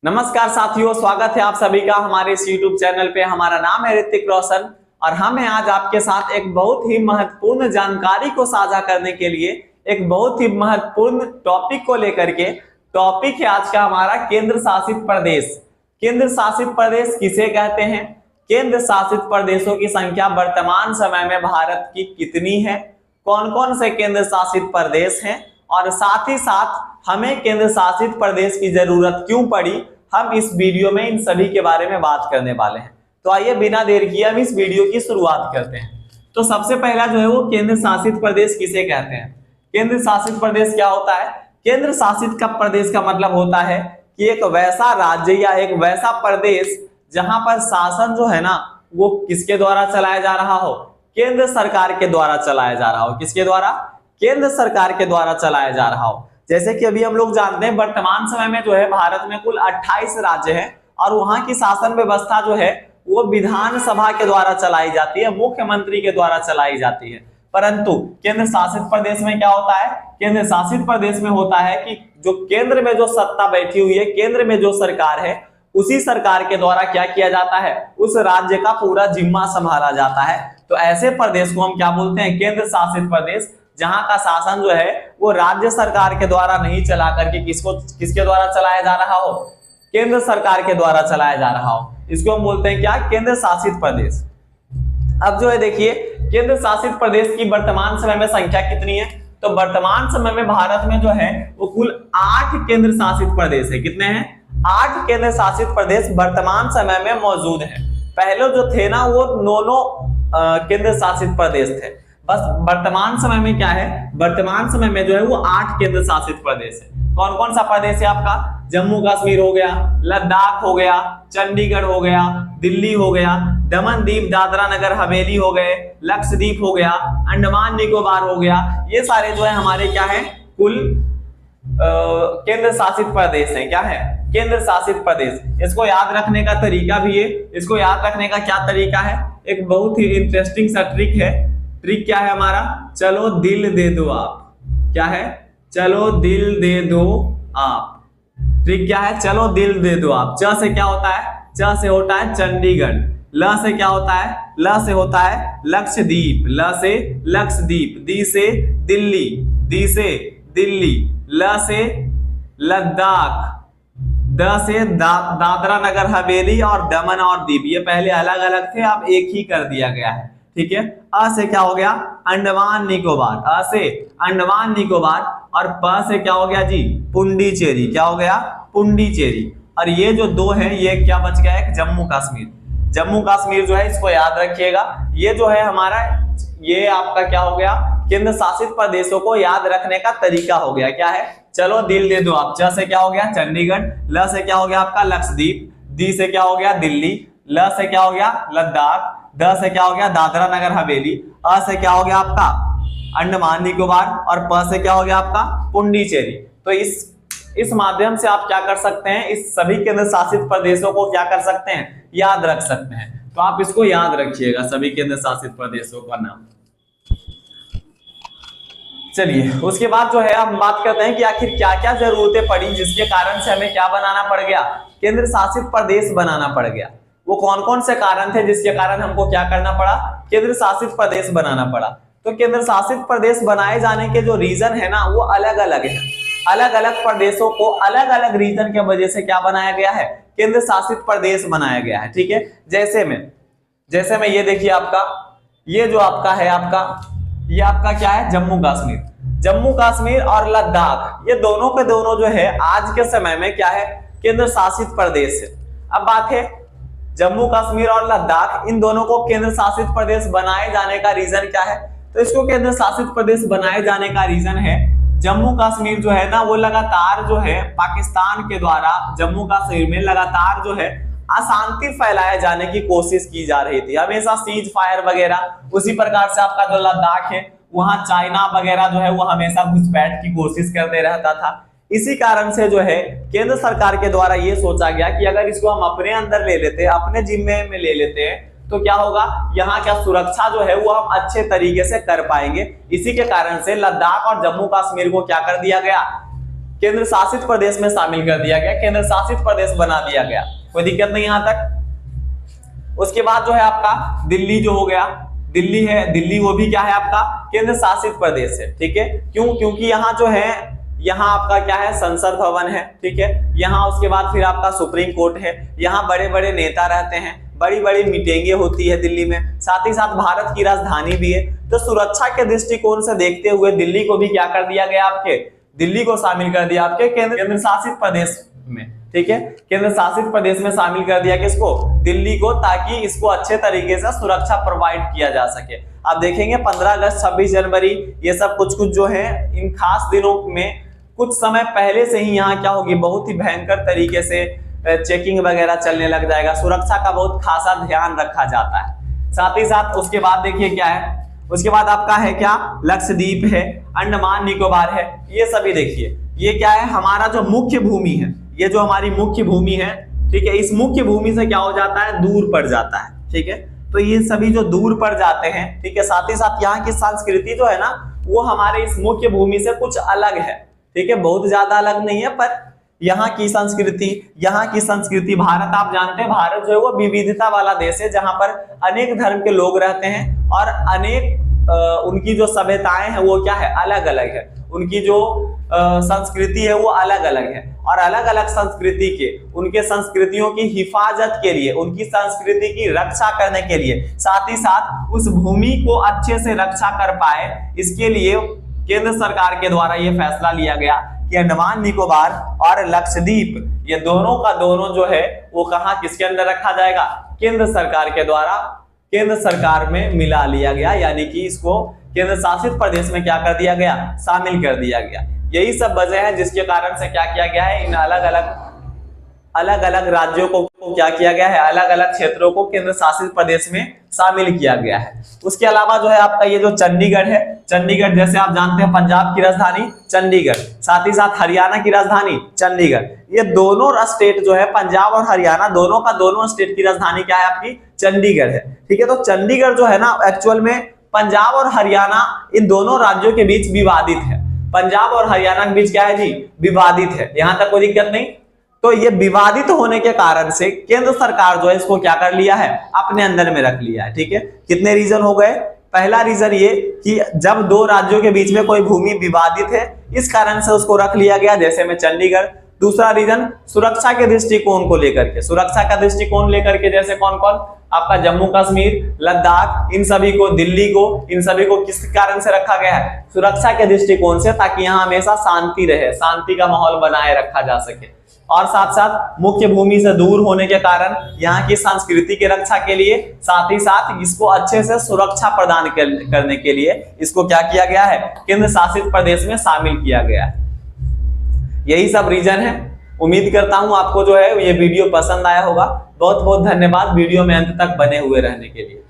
नमस्कार साथियों, स्वागत है आप सभी का हमारे इस YouTube चैनल पे। हमारा नाम है ऋतिक रोशन और हम हैं आज आपके साथ एक बहुत ही महत्वपूर्ण जानकारी को साझा करने के लिए, एक बहुत ही महत्वपूर्ण टॉपिक को लेकर के। टॉपिक है आज का हमारा केंद्र शासित प्रदेश। केंद्र शासित प्रदेश किसे कहते हैं? केंद्र शासित प्रदेशों की संख्या वर्तमान समय में भारत की कितनी है? कौन कौन से केंद्र शासित प्रदेश हैं और साथ ही साथ हमें केंद्र शासित प्रदेश की जरूरत क्यों पड़ी, हम इस वीडियो में इन सभी के बारे में बात करने वाले हैं। तो आइए बिना देर किए हम इस वीडियो की शुरुआत करते हैं। तो सबसे पहला जो है वो केंद्र शासित प्रदेश किसे कहते हैं? केंद्र शासित प्रदेश क्या होता है? केंद्र शासित का प्रदेश का मतलब होता है कि एक वैसा राज्य या एक वैसा प्रदेश जहां पर शासन जो है ना वो किसके द्वारा चलाया जा रहा हो? केंद्र सरकार के द्वारा चलाया जा रहा हो। किसके द्वारा? केंद्र सरकार के द्वारा चलाया जा रहा हो। जैसे कि अभी हम लोग जानते हैं वर्तमान समय में जो है भारत में कुल 28 राज्य हैं और वहां की शासन व्यवस्था जो है वो विधानसभा के द्वारा चलाई जाती है, मुख्यमंत्री के द्वारा चलाई जाती है। परंतु केंद्र शासित प्रदेश में क्या होता है? केंद्र शासित प्रदेश में होता है कि जो केंद्र में जो सत्ता बैठी हुई है, केंद्र में जो सरकार है, उसी सरकार के द्वारा क्या किया जाता है? उस राज्य का पूरा जिम्मा संभाला जाता है। तो ऐसे प्रदेश को हम क्या बोलते हैं? केंद्र शासित प्रदेश, जहां का शासन जो है वो राज्य सरकार के द्वारा नहीं चला करके किसके द्वारा चलाया जा रहा हो? केंद्र सरकार के द्वारा चलाया जा रहा हो। इसको हम बोलते हैं क्या? केंद्र शासित प्रदेश। अब जो है देखिए, केंद्र शासित प्रदेश की वर्तमान समय में संख्या कितनी है? तो वर्तमान समय में भारत में जो है वो कुल 8 केंद्र शासित प्रदेश है। कितने हैं? 8 केंद्र शासित प्रदेश वर्तमान समय में मौजूद है। पहले जो थे ना वो 9 केंद्र शासित प्रदेश थे। बस वर्तमान समय में क्या है? वर्तमान समय में जो है वो 8 केंद्र शासित प्रदेश है। कौन कौन सा प्रदेश है आपका? जम्मू कश्मीर हो गया, लद्दाख हो गया, चंडीगढ़ हो गया, दिल्ली हो गया, दमन दीप दादरा नगर हवेली हो गए, लक्षद्वीप हो गया, अंडमान निकोबार हो गया। ये सारे जो है हमारे क्या है? कुल केंद्र शासित प्रदेश हैं। क्या है? केंद्र शासित प्रदेश। इसको याद रखने का तरीका भी है। इसको याद रखने का क्या तरीका है? एक बहुत ही इंटरेस्टिंग सा ट्रिक है। ट्रिक क्या है हमारा? चलो दिल दे दो आप। क्या है? चलो दिल दे दो आप। ट्रिक क्या है? चलो दिल दे दो आप। च से क्या होता है? च से होता है चंडीगढ़। ल से क्या होता है? ल से होता है लक्षद्वीप। ल से लक्षद्वीप। दी से दिल्ली। दी से दिल्ली। ल से लद्दाख। द से दादरा नगर हवेली और दमन और दीप। ये पहले अलग अलग थे, अब एक ही कर दिया गया है। ठीक है। अ से क्या हो गया? अंडमान निकोबार। अ से अंडमान निकोबार और प से क्या हो गया जी? पुंडीचेरी। क्या हो गया? पुंडीचेरी। और ये जो दो है ये क्या बच गया? एक जम्मू कश्मीर। जम्मू कश्मीर जो है इसको याद रखिएगा। ये जो है हमारा, ये आपका क्या हो गया? केंद्र शासित प्रदेशों को याद रखने का तरीका हो गया। क्या है? चलो दिल दे दो आप। च से क्या हो गया? चंडीगढ़। ल से क्या हो गया आपका? लक्षद्वीप। दी से क्या हो गया? दिल्ली। ल से क्या हो गया? लद्दाख। द से क्या हो गया? दादरा नगर हवेली। अ से क्या हो गया आपका? अंडमान निकोबार। और प से क्या हो गया आपका? पुंडीचेरी। तो इस माध्यम से आप क्या कर सकते हैं? इस सभी केंद्र शासित प्रदेशों को क्या कर सकते हैं? याद रख सकते हैं। तो आप इसको याद रखिएगा, सभी केंद्र शासित प्रदेशों का नाम। चलिए, उसके बाद जो है हम बात करते हैं कि आखिर क्या क्या जरूरतें पड़ी जिसके कारण से हमें क्या बनाना पड़ गया? केंद्र शासित प्रदेश बनाना पड़ गया। वो कौन कौन से कारण थे जिसके कारण हमको क्या करना पड़ा? केंद्र शासित प्रदेश बनाना पड़ा। तो केंद्र शासित प्रदेश बनाए जाने के जो रीजन है ना वो अलग अलग है। अलग अलग प्रदेशों को अलग अलग रीजन की वजह से क्या बनाया गया है? केंद्र शासित प्रदेश बनाया गया है। ठीक है। जैसे में ये देखिए आपका, ये जो आपका है ये आपका क्या है? जम्मू कश्मीर। जम्मू कश्मीर और लद्दाख, ये दोनों के दोनों जो है आज के समय में क्या है? केंद्र शासित प्रदेश है। अब बात है जम्मू कश्मीर और लद्दाख, इन दोनों को केंद्र शासित प्रदेश बनाए जाने का रीजन क्या है? तो इसको केंद्र शासित प्रदेश बनाए जाने का रीजन है, जम्मू कश्मीर जो है ना वो लगातार जो है पाकिस्तान के द्वारा जम्मू कश्मीर में लगातार जो है अशांति फैलाए जाने की कोशिश की जा रही थी। हमेशा सीज फायर वगैरह। उसी प्रकार से आपका जो लद्दाख है वहां चाइना वगैरह जो है वो हमेशा घुसपैठ की कोशिश करते रहता था। इसी कारण से जो है केंद्र सरकार के द्वारा ये सोचा गया कि अगर इसको हम अपने अंदर ले लेते हैं, अपने जिम्मे में ले लेते हैं, तो क्या होगा? यहाँ क्या सुरक्षा जो है वो हम अच्छे तरीके से कर पाएंगे। इसी के कारण से लद्दाख और जम्मू कश्मीर को क्या कर दिया गया? केंद्र शासित प्रदेश में शामिल कर दिया गया, केंद्र शासित प्रदेश बना दिया गया। कोई दिक्कत नहीं यहां तक। उसके बाद जो है आपका दिल्ली जो हो गया, दिल्ली है, दिल्ली वो भी क्या है आपका केंद्र शासित प्रदेश है। ठीक है, क्यों? क्योंकि यहाँ जो है, यहाँ आपका क्या है संसद भवन है। ठीक है, यहाँ उसके बाद फिर आपका सुप्रीम कोर्ट है, यहाँ बड़े बड़े नेता रहते हैं, बड़ी बड़ी मीटिंगें होती है दिल्ली में, साथ ही साथ भारत की राजधानी भी है। तो सुरक्षा के दृष्टिकोण से देखते हुए दिल्ली को भी क्या कर दिया गया, आपके दिल्ली को शामिल कर दिया आपके केंद्र शासित प्रदेश में। ठीक है, केंद्र शासित प्रदेश में शामिल कर दिया किसको, दिल्ली को, ताकि इसको अच्छे तरीके से सुरक्षा प्रोवाइड किया जा सके। आप देखेंगे 15 अगस्त 26 जनवरी ये सब कुछ कुछ जो है इन खास दिनों में कुछ समय पहले से ही यहाँ क्या होगी, बहुत ही भयंकर तरीके से चेकिंग वगैरह चलने लग जाएगा, सुरक्षा का बहुत खासा ध्यान रखा जाता है। साथ ही साथ उसके बाद देखिए क्या है, उसके बाद आपका है क्या, लक्षद्वीप है, अंडमान निकोबार है, ये सभी देखिए ये क्या है हमारा जो मुख्य भूमि है, ये जो हमारी मुख्य भूमि है। ठीक है, इस मुख्य भूमि से क्या हो जाता है, दूर पड़ जाता है। ठीक है, तो ये सभी जो दूर पड़ जाते हैं। ठीक है, साथ ही साथ यहाँ की संस्कृति जो है ना, वो हमारे इस मुख्य भूमि से कुछ अलग है। ठीक है, बहुत ज्यादा अलग नहीं है, पर यहाँ की संस्कृति भारत, आप जानते हैं भारत जो है वो विविधता वाला देश है, जहां पर अनेक धर्म के लोग रहते हैं और अनेक उनकी जो सभ्यताएं हैं वो क्या है, अलग अलग है, उनकी जो संस्कृति है वो अलग अलग है। और अलग अलग संस्कृति के, उनके संस्कृतियों की हिफाजत के लिए, उनकी संस्कृति की रक्षा करने के लिए, साथ ही साथ उस भूमि को अच्छे से रक्षा कर पाए, इसके लिए केंद्र सरकार के द्वारा ये फैसला लिया गया कि अंडमान निकोबार और लक्षद्वीप ये दोनों का दोनों जो है वो कहाँ किसके अंदर रखा जाएगा, केंद्र सरकार के द्वारा केंद्र सरकार में मिला लिया गया, यानी कि इसको केंद्र शासित प्रदेश में क्या कर दिया गया, शामिल कर दिया गया। यही सब वजह है जिसके कारण से क्या किया गया है, इन अलग अलग राज्यों को क्या किया गया है, अलग अलग क्षेत्रों को केंद्र शासित प्रदेश में शामिल किया गया है। उसके अलावा जो है आपका ये जो चंडीगढ़ है, चंडीगढ़ जैसे आप जानते हैं पंजाब की राजधानी चंडीगढ़, साथ ही साथ हरियाणा की राजधानी चंडीगढ़, ये दोनों स्टेट जो है पंजाब और हरियाणा दोनों का दोनों स्टेट की राजधानी क्या है, आपकी चंडीगढ़ है। ठीक है, तो चंडीगढ़ जो है ना एक्चुअल में पंजाब और हरियाणा इन दोनों राज्यों के बीच विवादित है, पंजाब और हरियाणा के बीच क्या है जी, विवादित है, यहां तक कोई दिक्कत नहीं। तो ये विवादित होने के कारण से केंद्र सरकार जो है इसको क्या कर लिया है, अपने अंदर में रख लिया है। ठीक है, कितने रीजन हो गए, पहला रीजन ये कि जब दो राज्यों के बीच में कोई भूमि विवादित है इस कारण से उसको रख लिया गया, जैसे में चंडीगढ़। दूसरा रीजन सुरक्षा के दृष्टिकोण को लेकर के, सुरक्षा का दृष्टिकोण लेकर के, जैसे कौन कौन, आपका जम्मू कश्मीर, लद्दाख, इन सभी को, दिल्ली को, इन सभी को किस कारण से रखा गया है, सुरक्षा के दृष्टिकोण से, ताकि यहाँ हमेशा शांति रहे, शांति का माहौल बनाए रखा जा सके। और साथ साथ मुख्य भूमि से दूर होने के कारण यहाँ की संस्कृति की रक्षा के लिए, साथ ही साथ इसको अच्छे से सुरक्षा प्रदान करने के लिए इसको क्या किया गया है, केंद्र शासित प्रदेश में शामिल किया गया है। यही सब रीजन है। उम्मीद करता हूं आपको जो है ये वीडियो पसंद आया होगा। बहुत बहुत धन्यवाद वीडियो में अंत तक बने हुए रहने के लिए।